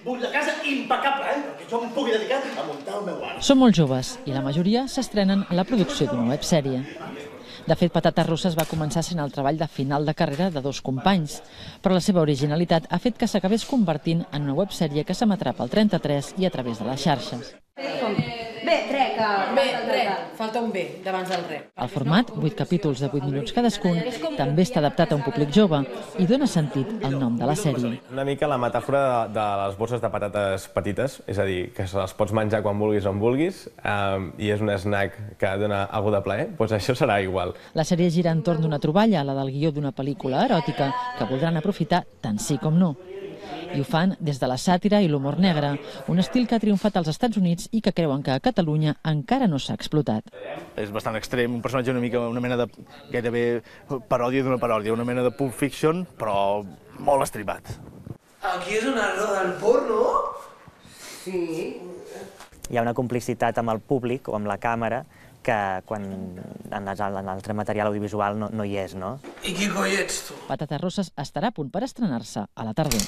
vull la casa impecable, perquè jo em pugui dedicar a muntar el meu art. Són molt joves i la majoria s'estrenen en la producció d'una websèrie. De fet, Patates Rosses va començar sent el treball de final de carrera de dos companys, però la seva originalitat ha fet que s'acabés convertint en una websèrie que s'emetrà pel 33 i a través de les xarxes. Falta un B d'abans del re. El format, 8 capítols de 8 minuts cadascun, també està adaptat a un públic jove i dona sentit al nom de la sèrie. Una mica la metàfora de les bosses de patates petites, és a dir, que se les pots menjar quan vulguis on vulguis i és un snack que dona alguna de plaer, doncs això serà igual. La sèrie gira entorn d'una troballa, la del guió d'una pel·lícula eròtica, que voldran aprofitar tant sí com no. I ho fan des de la sàtira i l'humor negre, un estil que ha triomfat als Estats Units i que creuen que a Catalunya encara no s'ha explotat. És bastant extrem, un personatge una mena de gairebé paròdia d'una paròdia, una mena de Pulp Fiction, però molt estripat. Aquí és una roda del porno? Sí. Hi ha una complicitat amb el públic o amb la càmera que quan en l'altre material audiovisual no hi és, no? I qui coi ets, tu? Patates Rosses estarà a punt per estrenar-se a la tardor.